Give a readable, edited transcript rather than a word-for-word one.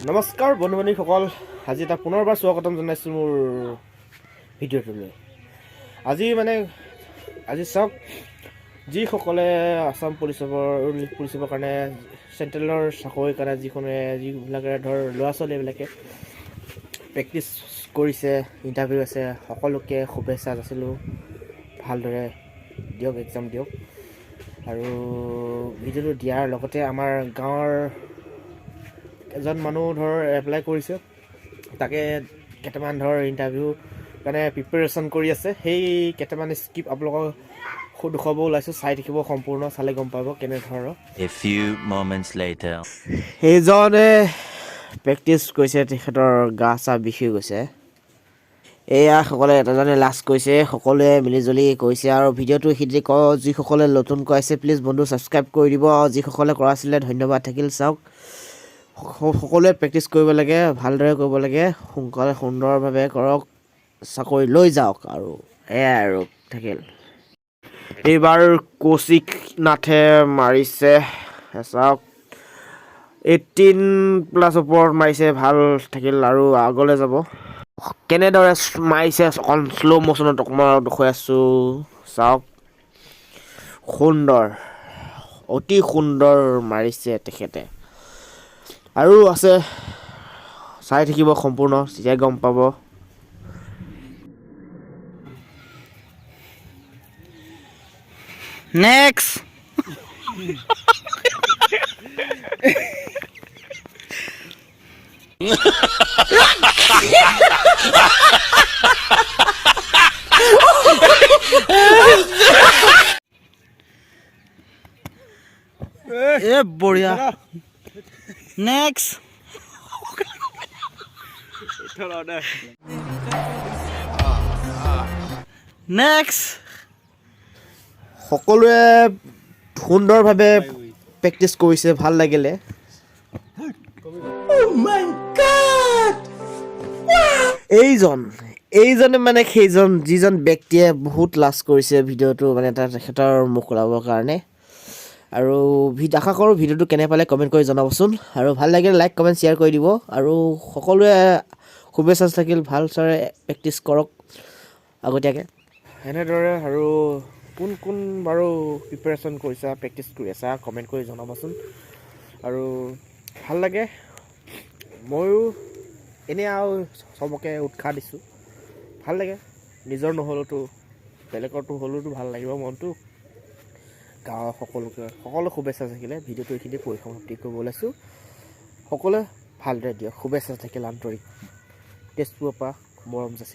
নমস্কাৰ বন্ধু-বান্ধৱীসকল, আজি এটা পুনৰবাৰ স্বাগতম জনাইছোঁ মোৰ ভিডিঅ'টোলৈ। আজি চাওক, যিসকলে আসাম পুলিচৰ কাৰণে চেণ্ট্ৰেলৰ চাকৰিৰ কাৰণে যিবিলাকে ধৰ ল'ৰা ছোৱালীবিলাকে প্ৰেক্টিচ কৰিছে, ইণ্টাৰভিউ আছে, সকলোকে শুভেচ্ছা যাচিলোঁ। ভালদৰে দিয়ক, এক্সাম দিয়ক। আৰু ভিডিঅ'টো দিয়াৰ লগতে আমাৰ গাঁৱৰ এজন মানুহ ধৰ এপ্লাই কৰিছে, তাকে কেইটামান ধৰ ইণ্টাৰভিউ কাৰণে প্ৰিপেৰেশ্যন কৰি আছে। সেই কেইটামান স্কিপ আপোনালোকক দেখুৱাব ওলাইছোঁ, চাই থাকিব, সম্পূৰ্ণ চালে গম পাব কেনেধৰণৰ। সেইজনে প্ৰেক্টিচ কৰিছে, তেখেতৰ গা চা বিষ হৈ গৈছে। এয়া সকলে এটাজনে লাষ্ট কৰিছে, সকলোৱে মিলিজুলি কৰিছে। আৰু ভিডিঅ'টো সেইদি যিসকলে নতুনকৈ আছে প্লিজ বন্ধু ছাবস্ক্ৰাইব কৰি দিব, আৰু যিসকলে কৰা আছিলে ধন্যবাদ থাকিল। চাওক, সকলোৱে প্ৰেক্টিচ কৰিব লাগে, ভালদৰে কৰিব লাগে, সোনকালে সুন্দৰভাৱে কৰক, চাকৰি লৈ যাওক। আৰু এয়াই আৰু থাকিল। এইবাৰ কৌশিক নাথে মাৰিছে, চাওক 18+ ওপৰত মাৰিছে, ভাল থাকিল আৰু আগলৈ যাব। কেনেদৰে মাৰিছে অকণ শ্ল' মোশ্যনত অকণমান দেখুৱাই আছোঁ, চাওক। সুন্দৰ, অতি সুন্দৰ মাৰিছে তেখেতে। আৰু আছে, চাই থাকিব সম্পূৰ্ণ, তেতিয়া গম পাব। নেক্সট এ বঢ়িয়া। নেক্সট নেক্সট সকলোৱে সুন্দৰভাৱে প্ৰেক্টিচ কৰিছে, ভাল লাগিলে। এইজনে মানে যিজন ব্যক্তিয়ে বহুত লাজ কৰিছে ভিডিঅ'টো মানে তেখেতৰ মুখ ওলাবৰ কাৰণে। আৰু আশা কৰোঁ ভিডিঅ'টো কেনে পালে কমেণ্ট কৰি জনাবচোন, আৰু ভাল লাগিলে লাইক কমেণ্ট শ্বেয়াৰ কৰি দিব। আৰু সকলোৱে শুভেচ্ছা থাকিল, ভালদৰে প্ৰেক্টিচ কৰক আগতীয়াকৈ এনেদৰে। আৰু কোন বাৰু প্ৰিপেৰেশ্যন কৰিছা, প্ৰেক্টিচ কৰি আছা, কমেণ্ট কৰি জনাবচোন। আৰু ভাল লাগে, ময়ো এনেই আৰু চবকে উৎসাহ দিছোঁ, ভাল লাগে। নিজৰ নহ'লেতো বেলেগৰতো হ'লেওতো ভাল লাগিব মনটো। গাঁৱৰ সকলো শুভেচ্ছা থাকিলে ভিডিঅ'টো এইখিনি পৰিসমাপ্তি কৰিব ওলাইছোঁ। সকলোৱে ভালদৰে দিয়ক, শুভেচ্ছা থাকিল আন্তৰিক। তেজপুৰৰ পৰা মৰম যাচি।